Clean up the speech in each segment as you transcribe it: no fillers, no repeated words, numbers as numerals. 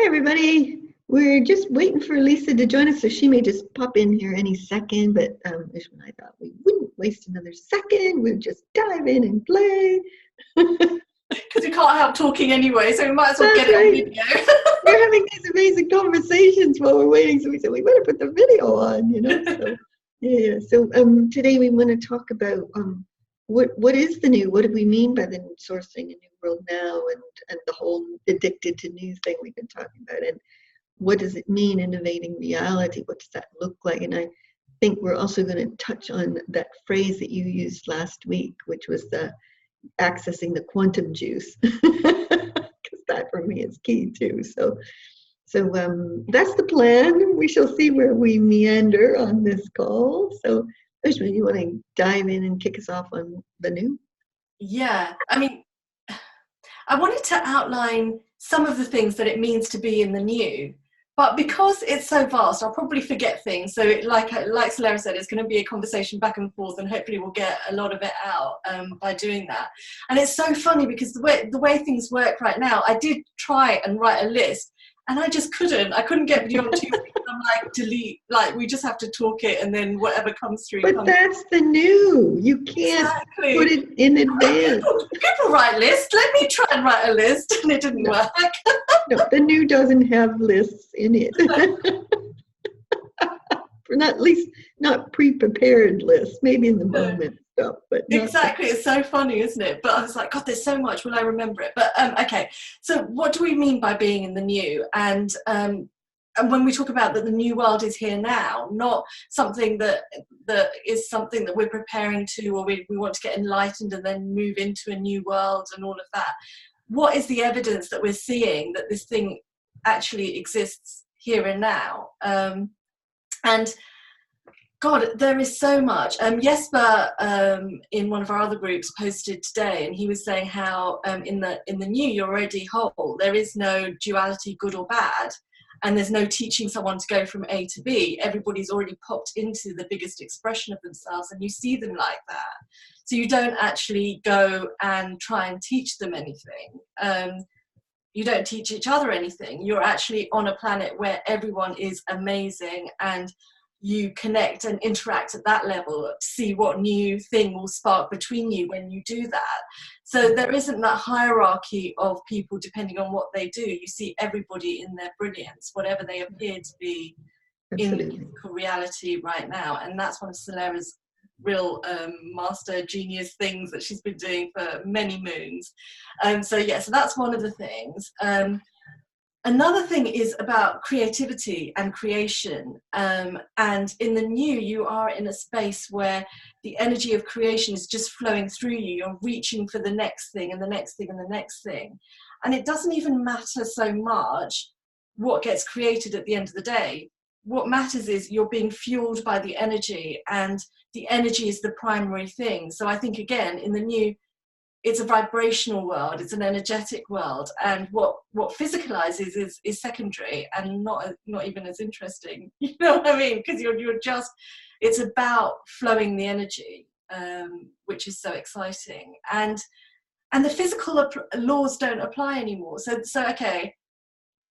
Hi, everybody. We're just waiting for Lisa to join us, so she may just pop in here any second. But Ushma and I thought we wouldn't waste another second. We'd just dive in and play. Because we can't help talking anyway, so we might as well That's get it on right. video. We're having these amazing conversations while we're waiting, so we said we better put the video on, So yeah. So today we want to talk about what is the new? What do we mean by the sourcing a new world now, and the whole addicted to new thing we've been talking about, and what does it mean innovating reality? What does that look like? And I think we're also going to touch on that phrase that you used last week, which was the accessing the quantum juice, because that for me is key too. So that's the plan. We shall see where we meander on this call. So Ushma, you want to dive in and kick us off on the new? Yeah, I mean, I wanted to outline some of the things that it means to be in the new, but because it's so vast, I'll probably forget things. So like Soleira said, it's going to be a conversation back and forth, and hopefully we'll get a lot of it out by doing that. And it's so funny because the way things work right now, I did try and write a list, and I just couldn't. I couldn't get beyond 2 weeks. I'm like, delete, like we just have to talk it, and then whatever comes through. But that's the new. You can't put it in advance. People write lists. Let me try and write a list, and it didn't work. No, the new doesn't have lists in it. For not, at least not pre-prepared lists, maybe in the moment stuff, but exactly. It's so funny, isn't it? But I was like, God, there's so much. Will I remember it? But okay. So what do we mean by being in the new? And when we talk about that the new world is here now, not something that is something that we're preparing to, or we want to get enlightened and then move into a new world and all of that. What is the evidence that we're seeing that this thing actually exists here and now? And God, there is so much. Jesper, in one of our other groups, posted today, and he was saying how in the new you're already whole. There is no duality, good or bad, and there's no teaching someone to go from A to B. Everybody's already popped into the biggest expression of themselves, and you see them like that. So you don't actually go and try and teach them anything. You don't teach each other anything. You're actually on a planet where everyone is amazing, and you connect and interact at that level to see what new thing will spark between you when you do that. So there isn't that hierarchy of people depending on what they do. You see everybody in their brilliance, whatever they appear to be. Absolutely. In physical reality right now. And that's one of Soleira's real master genius things that she's been doing for many moons. So that's one of the things. Another thing is about creativity and creation. And in the new, you are in a space where the energy of creation is just flowing through you. You're reaching for the next thing and the next thing and the next thing. And it doesn't even matter so much what gets created at the end of the day. What matters is you're being fueled by the energy, and the energy is the primary thing. So I think, again, in the new, it's a vibrational world, it's an energetic world, and what physicalizes is secondary and not even as interesting. You know what I mean? Because you're just, it's about flowing the energy, which is so exciting, and the physical laws don't apply anymore. So okay,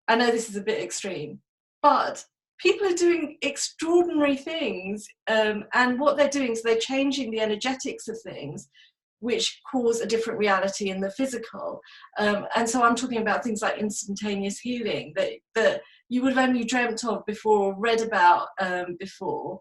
I know this is a bit extreme, but people are doing extraordinary things, and what they're doing is they're changing the energetics of things, which cause a different reality in the physical. And so I'm talking about things like instantaneous healing that you would have only dreamt of before, or read about before.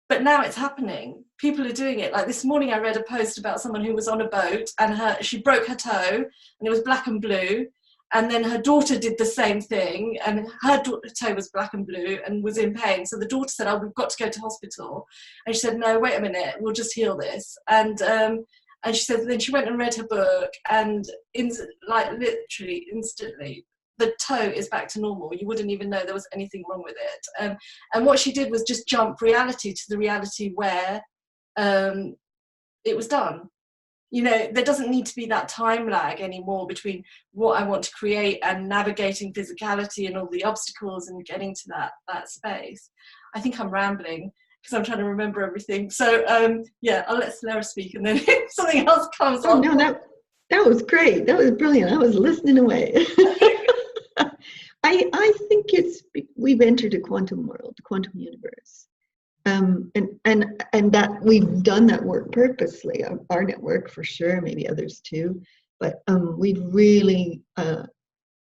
But now it's happening. People are doing it. Like this morning I read a post about someone who was on a boat, and she broke her toe, and it was black and blue. And then her daughter did the same thing, and her toe was black and blue and was in pain. So the daughter said, "Oh, we've got to go to hospital." And she said, "No, wait a minute, we'll just heal this." And she said, then she went and read her book, and literally instantly, the toe is back to normal. You wouldn't even know there was anything wrong with it. And what she did was just jump reality to the reality where it was done. You know, there doesn't need to be that time lag anymore between what I want to create and navigating physicality and all the obstacles and getting to that space. I think I'm rambling because I'm trying to remember everything. So I'll let Soleira speak, and then if something else comes on. No, that was great. That was brilliant. I was listening away. I think we've entered a quantum world, a quantum universe. And that we've done that work purposely, our network for sure, maybe others too, but we've really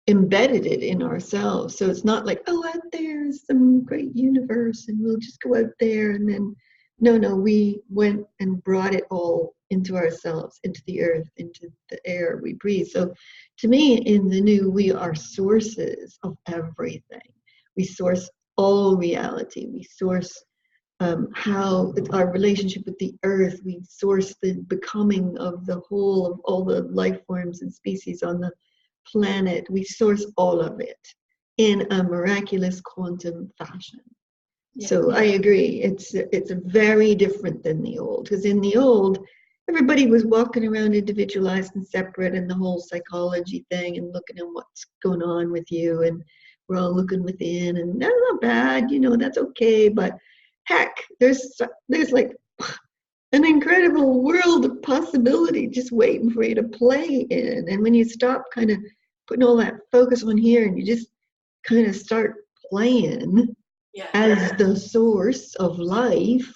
embedded it in ourselves. So it's not like, oh, out there is some great universe and we'll just go out there and then, no, we went and brought it all into ourselves, into the earth, into the air we breathe. So to me, in the new, we are sources of everything. We source all reality. We source how our relationship with the earth, we source the becoming of the whole of all the life forms and species on the planet. We source all of it in a miraculous quantum fashion. Yeah, so yeah. I agree, it's very different than the old, because in the old, everybody was walking around individualized and separate, and the whole psychology thing and looking at what's going on with you, and we're all looking within, and that's not bad, that's okay, but heck, there's like an incredible world of possibility just waiting for you to play in. And when you stop kind of putting all that focus on here and you just kind of start playing as the source of life,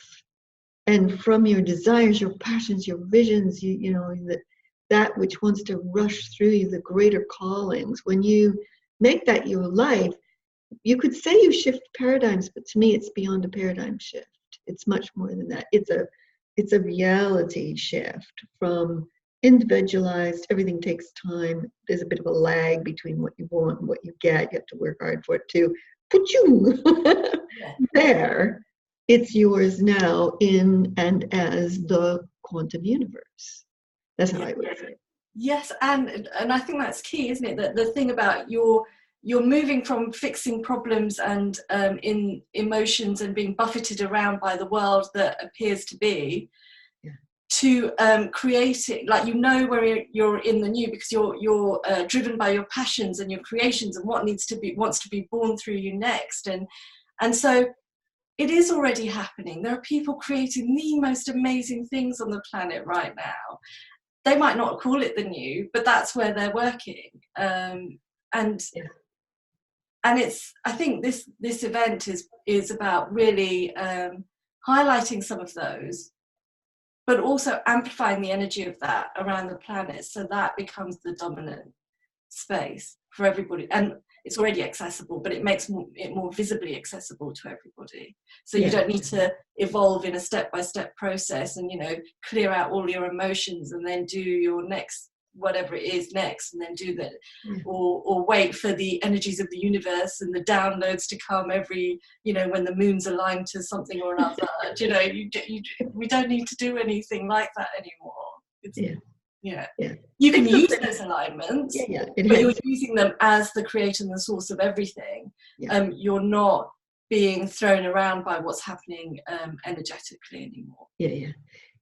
and from your desires, your passions, your visions, that which wants to rush through you, the greater callings, when you make that your life, you could say you shift paradigms, but to me, it's beyond a paradigm shift. It's much more than that. It's a reality shift from individualized, everything takes time. There's a bit of a lag between what you want and what you get. You have to work hard for it too. Put you there. It's yours now in and as the quantum universe. That's how I would say it. Yes, and I think that's key, isn't it? That the thing about you're moving from fixing problems and in emotions and being buffeted around by the world that appears to be, to creating, like, where you're in the new, because you're driven by your passions and your creations and what wants to be born through you next, and so it is already happening. There are people creating the most amazing things on the planet right now. They might not call it the new, but that's where they're working, and it's, I think this event is about really highlighting some of those, but also amplifying the energy of that around the planet, so that becomes the dominant space for everybody. And it's already accessible, but it makes it more visibly accessible to everybody. So you don't need to evolve in a step-by-step process and, clear out all your emotions and then do your next, whatever it is next, and then do that, or wait for the energies of the universe and the downloads to come every, when the moon's aligned to something or another. We don't need to do anything like that anymore. You can use those alignments, but you're using them as the creator and the source of everything. You're not being thrown around by what's happening energetically anymore.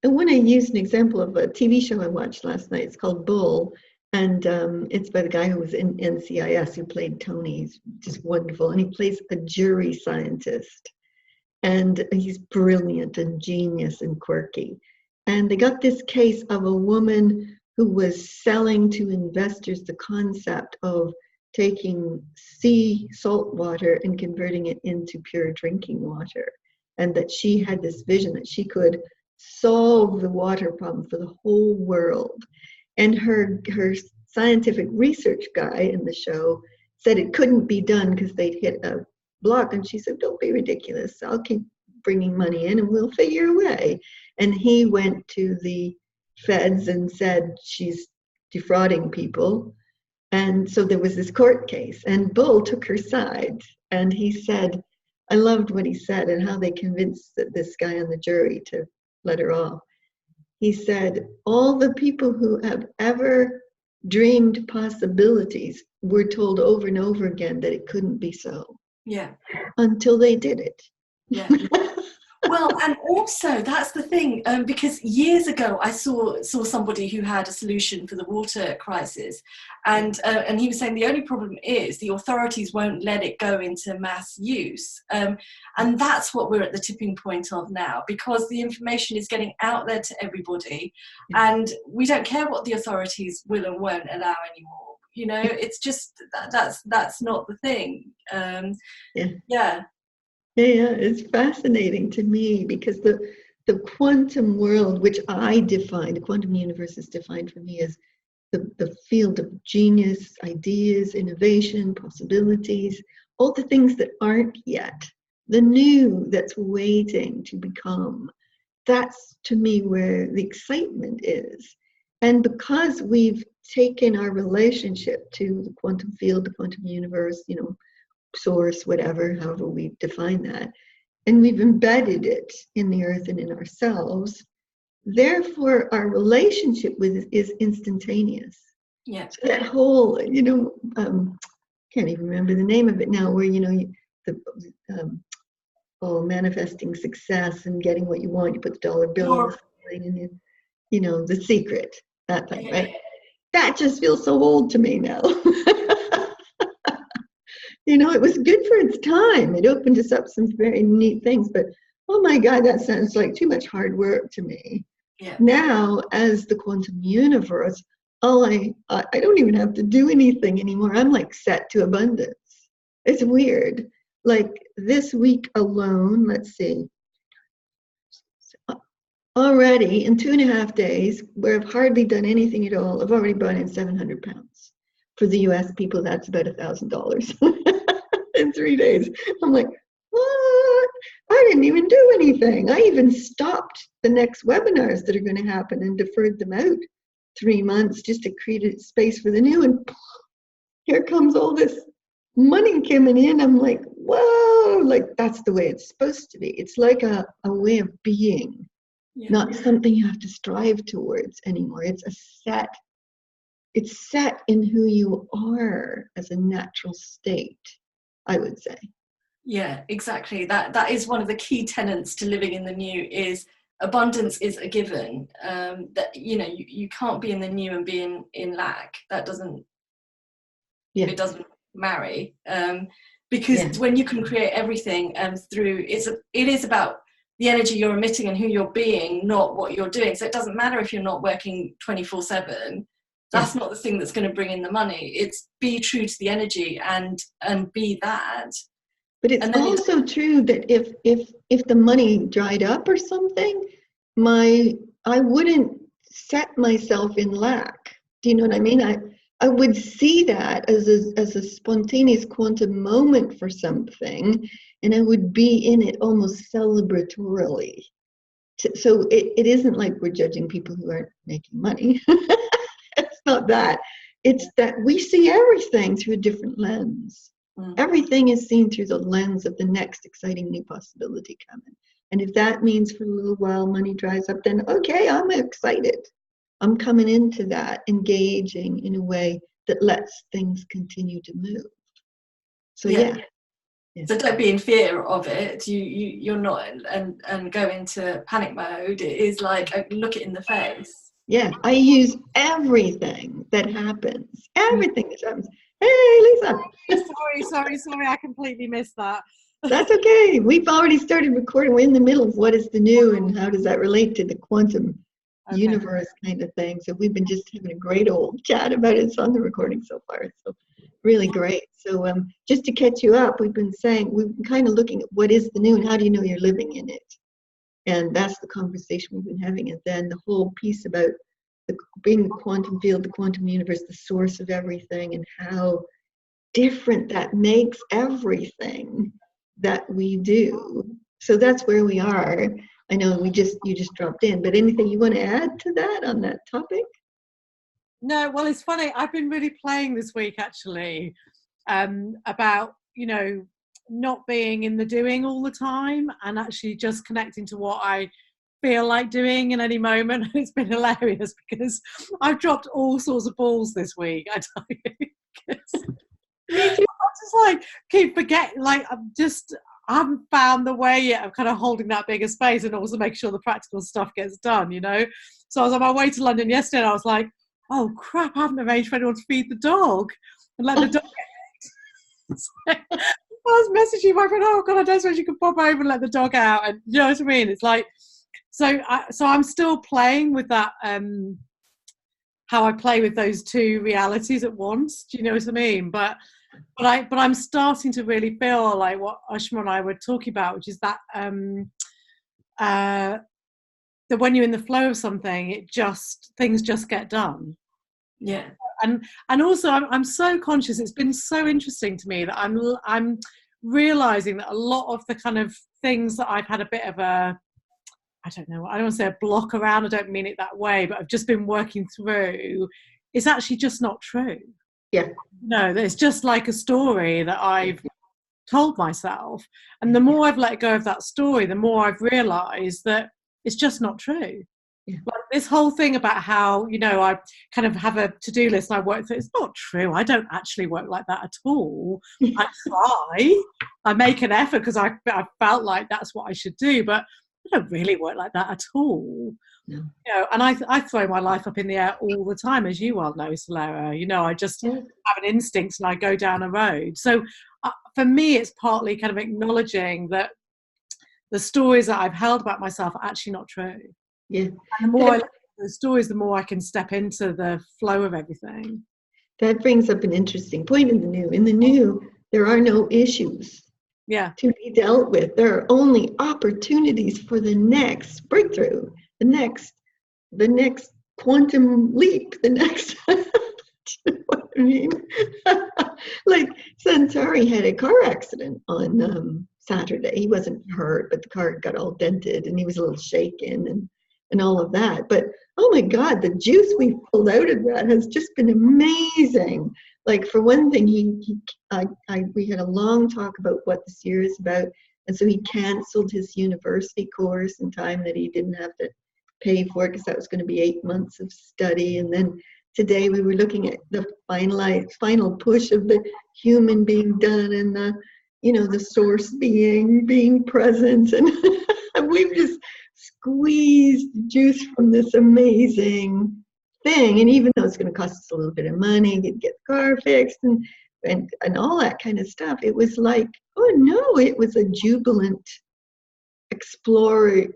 And when I use an example of a TV show I watched last night, it's called Bull, and it's by the guy who was in NCIS, who played Tony. He's just wonderful, and he plays a jury scientist, and he's brilliant and genius and quirky. And they got this case of a woman who was selling to investors the concept of taking sea salt water and converting it into pure drinking water, and that she had this vision that she could solve the water problem for the whole world. And her scientific research guy in the show said it couldn't be done because they'd hit a block, and she said, don't be ridiculous, I'll keep bringing money in and we'll figure a way. And he went to the feds and said she's defrauding people. And so there was this court case, and Bull took her side, and he said, I loved what he said and how they convinced this guy on the jury to let her off. He said, all the people who have ever dreamed possibilities were told over and over again that it couldn't be so. Until they did it. Well, and also that's the thing, because years ago I saw somebody who had a solution for the water crisis, and he was saying the only problem is the authorities won't let it go into mass use, and that's what we're at the tipping point of now, because the information is getting out there to everybody, and we don't care what the authorities will and won't allow anymore. you know, it's just that's not the thing. Yeah, it's fascinating to me because the quantum world, which I define, the quantum universe is defined for me as the field of genius, ideas, innovation, possibilities, all the things that aren't yet, the new that's waiting to become. That's to me where the excitement is. And because we've taken our relationship to the quantum field, the quantum universe, you know, source, whatever, however we define that, and we've embedded it in the earth and in ourselves, therefore our relationship with it is instantaneous. Yeah. So that whole, you know, can't even remember the name of it now, where, you know, manifesting success and getting what you want, you put the dollar bill on the side and you know, The Secret, that thing, right? That just feels so old to me now. You know, it was good for its time. It opened us up some very neat things, but oh my God, that sounds like too much hard work to me. Yeah. Now, as the quantum universe, I don't even have to do anything anymore. I'm like set to abundance. It's weird. Like this week alone, let's see, already in 2.5 days, where I've hardly done anything at all, I've already brought in 700 pounds. For the US people, that's about $1,000 in 3 days. I'm like, what? I didn't even do anything. I even stopped the next webinars that are going to happen and deferred them out 3 months just to create a space for the new. And here comes all this money coming in. I'm like, whoa, like that's the way it's supposed to be. It's like a way of being, not something you have to strive towards anymore. It's set in who you are as a natural state, I would say. Yeah, exactly. That is one of the key tenets to living in the new, is abundance is a given. That, you know, you can't be in the new and be in lack. That doesn't, it doesn't marry. Because when you can create everything through, it is about the energy you're emitting and who you're being, not what you're doing. So it doesn't matter if you're not working 24/7. That's not the thing that's going to bring in the money. It's be true to the energy and be that. But it's also true that if the money dried up or something, I wouldn't set myself in lack. Do you know what I mean? I would see that as a spontaneous quantum moment for something, and I would be in it almost celebratorily. So it isn't like we're judging people who aren't making money. It's not that. It's that we see everything through a different lens. Everything is seen through the lens of the next exciting new possibility coming. And if that means for a little while money dries up, then okay, I'm excited. I'm coming into that, engaging in a way that lets things continue to move. So So don't be in fear of it. You're not and go into panic mode. It is like, look it in the face. Yeah, I use everything that happens. Everything that happens. Hey, Lisa. Sorry, I completely missed that. That's okay. We've already started recording. We're in the middle of what is the new and how does that relate to the quantum universe kind of thing. So we've been just having a great old chat about it. It's on the recording so far. So really great. So just to catch you up, we've been kind of looking at what is the new and how do you know you're living in it? And that's the conversation we've been having. And then the whole piece about being the quantum field, the quantum universe, the source of everything, and how different that makes everything that we do. So that's where we are. I know you just dropped in, but anything you want to add to that on that topic? No, well, it's funny. I've been really playing this week actually about, you know, not being in the doing all the time and actually just connecting to what I feel like doing in any moment. It's been hilarious because I've dropped all sorts of balls this week, I tell you. I just like keep forgetting, like I haven't found the way yet of kind of holding that bigger space and also making sure the practical stuff gets done, you know. So I was on my way to London yesterday and I was like, oh crap, I haven't arranged for anyone to feed the dog and let the dog so I was messaging my friend, oh God, I don't suppose you could pop over and let the dog out, and you know what I mean? It's like, so I'm still playing with that how I play with those two realities at once. Do you know what I mean? But I'm starting to really feel like what Ushma and I were talking about, which is that that when you're in the flow of something, things just get done. Yeah. And also I'm so conscious. It's been so interesting to me that I'm realizing that a lot of the kind of things that I've had a bit of a, I don't know, I don't want to say a block around, I don't mean it that way, but I've just been working through, it's actually just not true. Yeah. No, it's just like a story that I've told myself. And the more I've let go of that story, the more I've realized that it's just not true. Yeah. Like this whole thing about how, I kind of have a to-do list and I work through, it's not true. I don't actually work like that at all. I try, I make an effort because I felt like that's what I should do, but I don't really work like that at all. No. And I throw my life up in the air all the time, as you well know, Soleira. I just have an instinct and I go down a road. So for me, it's partly kind of acknowledging that the stories that I've held about myself are actually not true. Yeah. And the more I look at the stories, the more I can step into the flow of everything. That brings up an interesting point in the new. In the new, there are no issues to be dealt with. There are only opportunities for the next breakthrough, the next quantum leap, the next, you know what I mean? Like Santari had a car accident on Saturday. He wasn't hurt, but the car got all dented and he was a little shaken and all of that. But oh my God, the juice we pulled out of that has just been amazing. Like for one thing, we had a long talk about what this year is about, and so he canceled his university course in time that he didn't have to pay for it because that was going to be 8 months of study. And then today we were looking at the final push of the human being done and the source being present, and we've just squeezed juice from this amazing thing. And even though it's going to cost us a little bit of money to get the car fixed and all that kind of stuff, it was like, oh no, it was a jubilant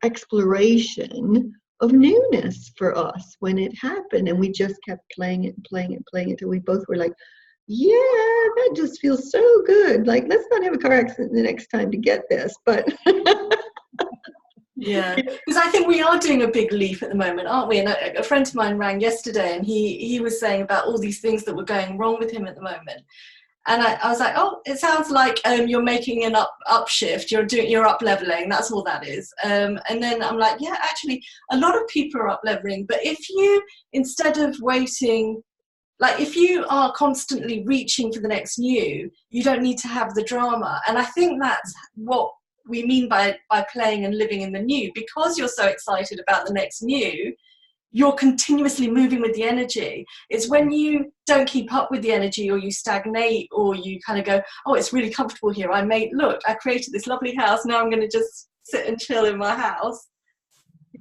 exploration of newness for us when it happened. And we just kept playing it until we both were like, yeah, that just feels so good. Like, let's not have a car accident the next time to get this. But yeah, because I think we are doing a big leap at the moment, aren't we? And a friend of mine rang yesterday and he was saying about all these things that were going wrong with him at the moment. And I was like, oh, it sounds like you're making an upshift. You're up leveling. That's all that is. And then I'm like, yeah, actually, a lot of people are up leveling. But if you, instead of waiting, like if you are constantly reaching for the next new, you don't need to have the drama. And I think that's what we mean by playing and living in the new. Because you're so excited about the next new, you're continuously moving with the energy. It's when you don't keep up with the energy, or you stagnate, or you kind of go, oh, it's really comfortable here. I created this lovely house. Now I'm going to just sit and chill in my house.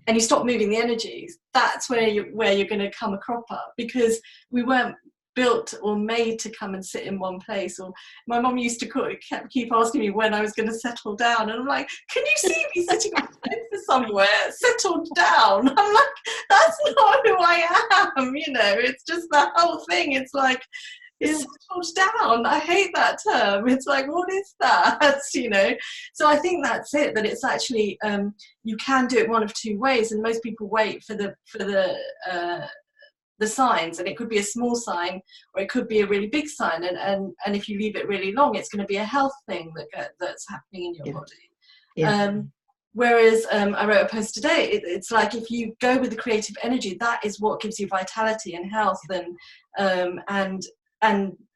And you stop moving the energies. That's where you're going to come a crop up, because we weren't built or made to come and sit in one place. Or my mum used to keep asking me when I was going to settle down, and I'm like, can you see me sitting on the sofa somewhere settled down? I'm like, that's not who I am. It's just the whole thing. It's like, it's settled down. I hate that term. It's like, what is that? So I think that's it, that it's actually you can do it one of two ways, and most people wait for the signs, and it could be a small sign or it could be a really big sign, and if you leave it really long, it's going to be a health thing that's happening in your body. Whereas I wrote a post today, it's like, if you go with the creative energy, that is what gives you vitality and health, and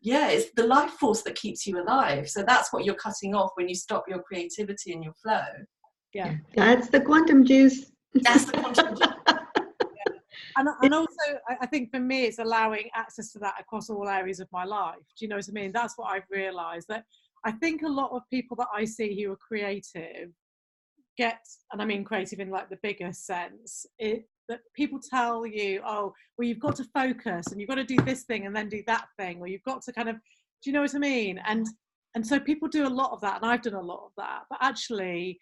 it's the life force that keeps you alive. So that's what you're cutting off when you stop your creativity and your flow. That's the quantum juice. That's the quantum juice. And also, I think for me, it's allowing access to that across all areas of my life. Do you know what I mean? That's what I've realised, that I think a lot of people that I see who are creative and I mean creative in like the bigger sense, that people tell you, oh, well, you've got to focus and you've got to do this thing and then do that thing, or you've got to kind of, do you know what I mean? And so people do a lot of that, and I've done a lot of that. But actually,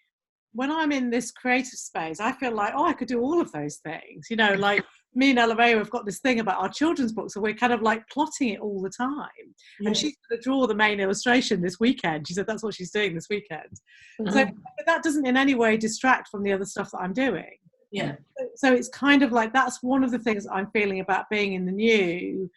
when I'm in this creative space, I feel like, oh, I could do all of those things, like me and Ella have got this thing about our children's books, so we're kind of like plotting it all the time. Yeah. And she's going to draw the main illustration this weekend. She said that's what she's doing this weekend. So but that doesn't in any way distract from the other stuff that I'm doing. Yeah. So it's kind of like, that's one of the things I'm feeling about being in the new.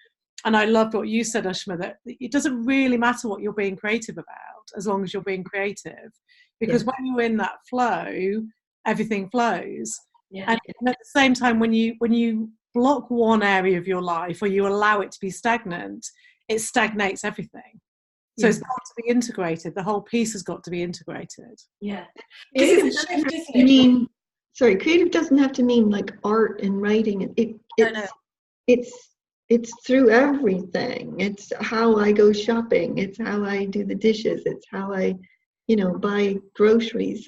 And I loved what you said, Ushma, that it doesn't really matter what you're being creative about as long as you're being creative, because when you're in that flow, everything flows. Yeah. And at the same time, when you block one area of your life, or you allow it to be stagnant, it stagnates everything. So it's got to be integrated. The whole piece has got to be integrated. Yeah. Creative doesn't have to mean like art and writing. It's through everything. It's how I go shopping. It's how I do the dishes. It's how I, buy groceries.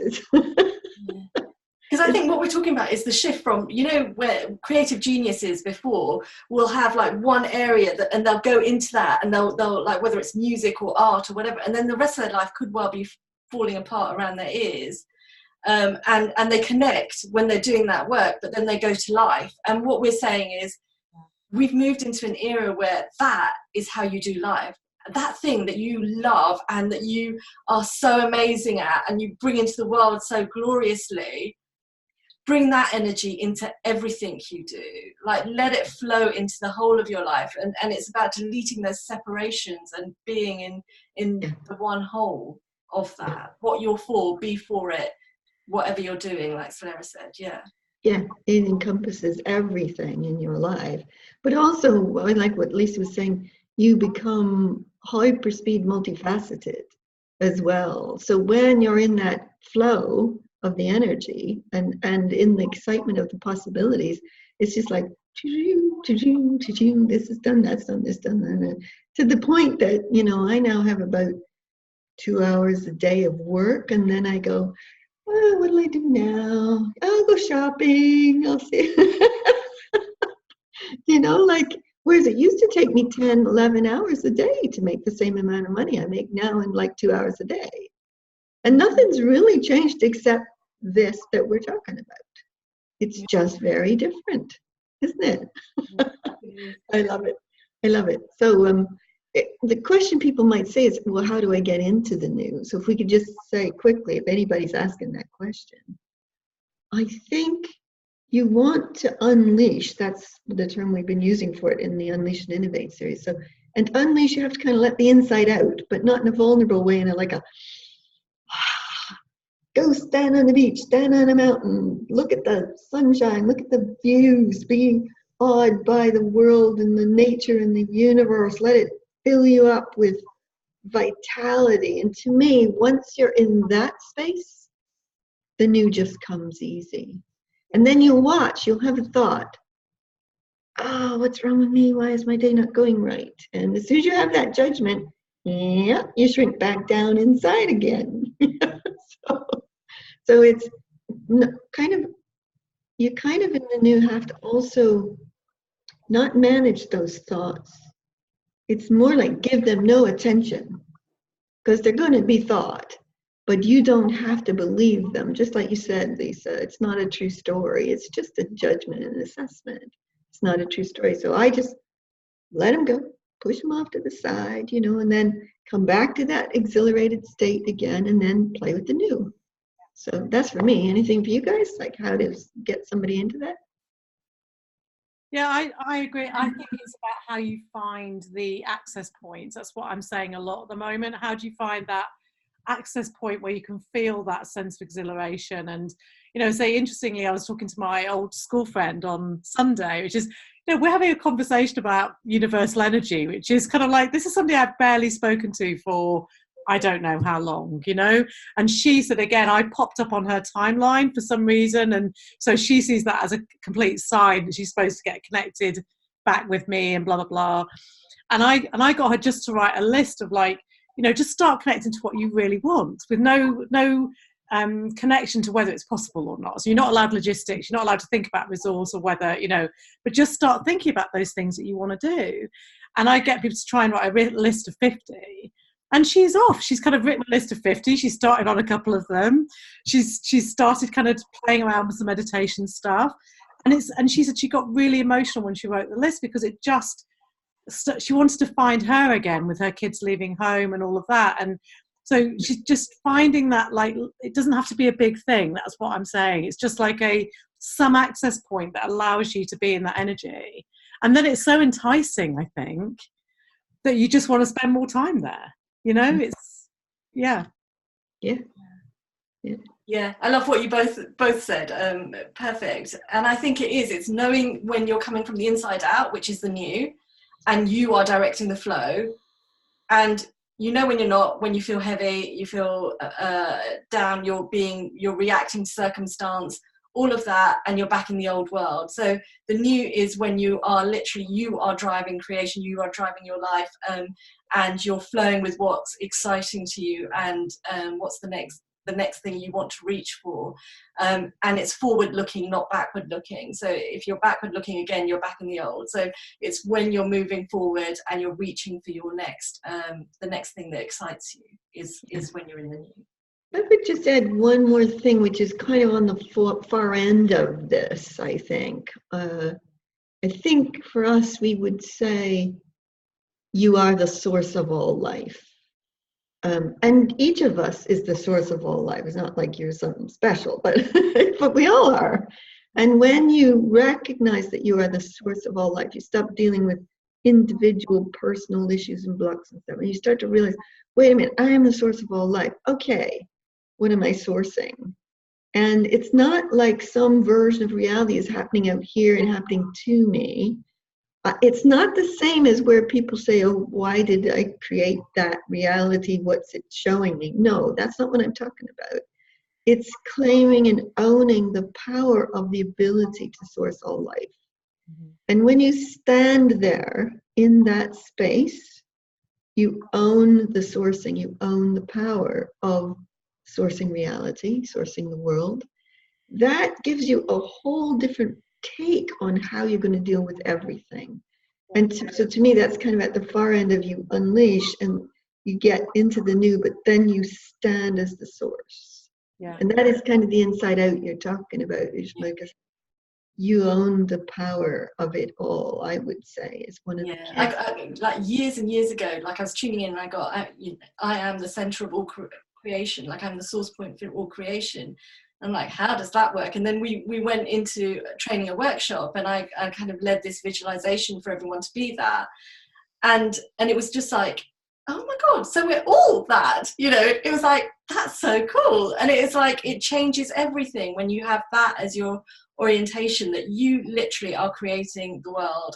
Because I think what we're talking about is the shift from, where creative geniuses before will have like one area and they'll go into that, and they'll like, whether it's music or art or whatever, and then the rest of their life could well be falling apart around their ears. And they connect when they're doing that work, but then they go to life. And what we're saying is, we've moved into an era where that is how you do life. That thing that you love and that you are so amazing at and you bring into the world so gloriously, bring that energy into everything you do. Like, let it flow into the whole of your life. And it's about deleting those separations and being in the one whole of that. What you're for, be for it, whatever you're doing, like Soleira said. Yeah, it encompasses everything in your life. But also, I like what Lisa was saying, you become hyperspeed multifaceted as well. So when you're in that flow of the energy and in the excitement of the possibilities, it's just like, this is done, that's done, this done, to the point that, I now have about 2 hours a day of work, and then I go, oh, what do I do now? I'll go shopping. I'll see. Whereas it used to take me 10, 11 hours a day to make the same amount of money I make now in like 2 hours a day. And nothing's really changed except this that we're talking about. It's just very different, isn't it? I love it. So the question people might say is, well, how do I get into the new? So if we could just say quickly, if anybody's asking that question, I think you want to unleash, that's the term we've been using for it in the Unleash and Innovate series. So, and unleash, you have to kind of let the inside out, but not in a vulnerable way, go stand on the beach, stand on a mountain, look at the sunshine, look at the views, be awed by the world and the nature and the universe. Let it fill you up with vitality. And to me, once you're in that space, the new just comes easy. And then you'll have a thought, oh, what's wrong with me? Why is my day not going right? And as soon as you have that judgment, you shrink back down inside again. So it's you kind of in the new have to also not manage those thoughts. It's more like give them no attention, because they're going to be thought, but you don't have to believe them. Just like you said, Lisa, it's not a true story. It's just a judgment and assessment. It's not a true story. So I just let them go, push them off to the side, and then come back to that exhilarated state again, and then play with the new. So that's for me. Anything for you guys? Like how to get somebody into that? Yeah, I agree. I think it's about how you find the access points. That's what I'm saying a lot at the moment. How do you find that access point where you can feel that sense of exhilaration? And, say, interestingly, I was talking to my old school friend on Sunday, which is, we're having a conversation about universal energy, which is kind of like, this is somebody I've barely spoken to for I don't know how long, and she said, again, I popped up on her timeline for some reason, and so she sees that as a complete sign that she's supposed to get connected back with me and blah blah blah. And I got her just to write a list of just start connecting to what you really want, with no connection to whether it's possible or not. So you're not allowed logistics, you're not allowed to think about resource or whether, but just start thinking about those things that you want to do. And I get people to try and write a list of 50. And she's off. She's kind of written a list of 50. She started on a couple of them. She's started kind of playing around with some meditation stuff. And she said she got really emotional when she wrote the list, because it just, she wants to find her again with her kids leaving home and all of that. And so she's just finding that, like, it doesn't have to be a big thing. That's what I'm saying. It's just like some access point that allows you to be in that energy. And then it's so enticing, I think, that you just want to spend more time there. You know, it's, yeah. Yeah. Yeah. Yeah, I love what you both said. Perfect. And I think it's knowing when you're coming from the inside out, which is the new, and you are directing the flow. And you know when you're not, when you feel heavy, you feel down, you're reacting to circumstance, all of that, and you're back in the old world. So the new is when you are driving creation, you are driving your life, and you're flowing with what's exciting to you, and what's the next thing you want to reach for, and it's forward looking, not backward looking. So if you're backward looking, again, you're back in the old. So it's when you're moving forward and you're reaching for your next the next thing that excites you is when you're in the new. I would just add one more thing, which is kind of on the far end of this, I think. I think for us, we would say you are the source of all life. And each of us is the source of all life. It's not like you're something special, but but we all are. And when you recognize that you are the source of all life, you stop dealing with individual personal issues and blocks and stuff, and you start to realize, wait a minute, I am the source of all life. Okay, what am I sourcing? And it's not like some version of reality is happening out here and happening to me. It's not the same as where people say, oh, why did I create that reality? What's it showing me? No, that's not what I'm talking about. It's claiming and owning the power of the ability to source all life. Mm-hmm. And when you stand there in that space, you own the sourcing, you own the power of sourcing reality, sourcing the world. That gives you a whole different take on how you're going to deal with everything. And so to me, that's kind of at the far end of you unleash and you get into the new, but then you stand as the source. Yeah. And that is kind of the inside out you're talking about, Ushma, because you own the power of it all, I would say, is one of the I like years and years ago, like I was tuning in and I got, I am the center of all creation, like I'm the source point for all creation. I'm like, how does that work? And then we went into training a workshop, and I kind of led this visualization for everyone to be that. And it was just like, oh my God, so we're all that, you know. It was like, that's so cool. And it's like, it changes everything when you have that as your orientation, that you literally are creating the world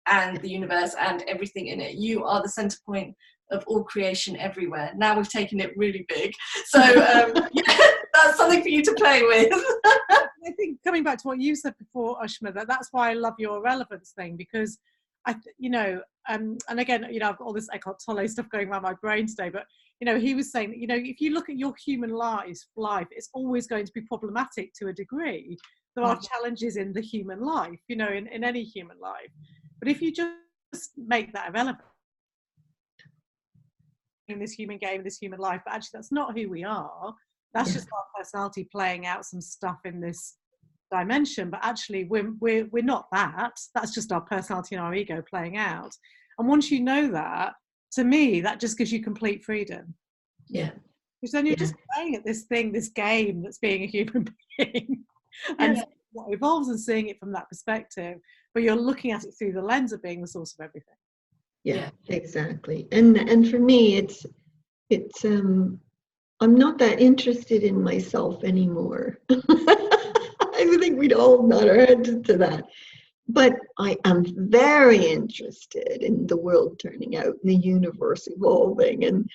and the universe and everything in it. You are the center point of all creation everywhere. Now we've taken it really big. So yeah, that's something for you to play with. I think coming back to what you said before, Ushma, that's why I love your relevance thing, because and again, I've got all this Eckhart Tolle stuff going around my brain today, but he was saying that, if you look at your human life, it's always going to be problematic to a degree. There are challenges in the human life, in any human life. But if you just make that irrelevant, in this human game, this human life, but actually that's not who we are. That's just our personality playing out some stuff in this dimension, but actually we're not that. That's just our personality and our ego playing out. And once you know that, to me, that just gives you complete freedom. Yeah. Because then you're just playing at this game that's being a human being. And what evolves and seeing it from that perspective, but you're looking at it through the lens of being the source of everything. Yeah, exactly. And for me, it's I'm not that interested in myself anymore. I think we'd all nod our heads to that. But I am very interested in the world turning out, and the universe evolving, and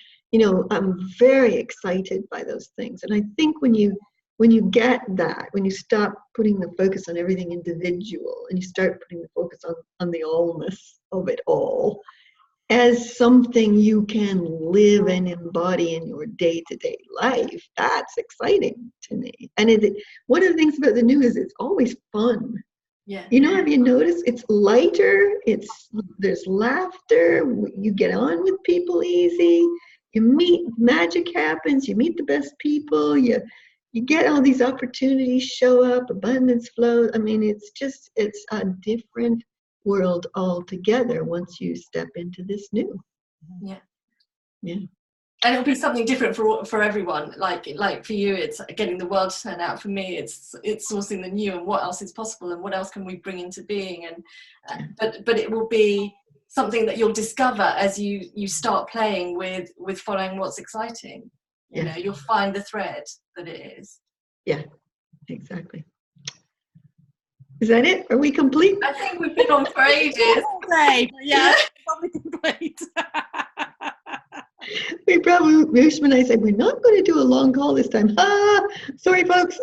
I'm very excited by those things. And I think when you get that, when you stop putting the focus on everything individual and you start putting the focus on the allness of it all as something you can live and embody in your day-to-day life, that's exciting to me. And one of the things about the new is it's always fun. Yeah. Have you noticed it's lighter, there's laughter, you get on with people easy, you meet, magic happens, you meet the best people, you you get all these opportunities show up, abundance flow. I mean, it's a different world altogether once you step into this new. Yeah. Yeah. And it'll be something different for everyone. Like for you, it's getting the world to turn out. For me, it's sourcing the new and what else is possible and what else can we bring into being. And but it will be something that you'll discover as you start playing with following what's exciting. You know, you'll find the thread that it is. Yeah, exactly. Is that it? Are we complete? I think we've been on for ages. All day, but yeah, probably complete. We probably, Ushma and I said, we're not going to do a long call this time. Sorry, folks.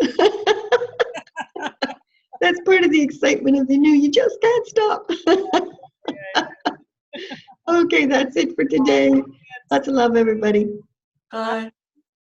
That's part of the excitement of the new. You just can't stop. Okay, that's it for today. Lots of love, everybody. Bye.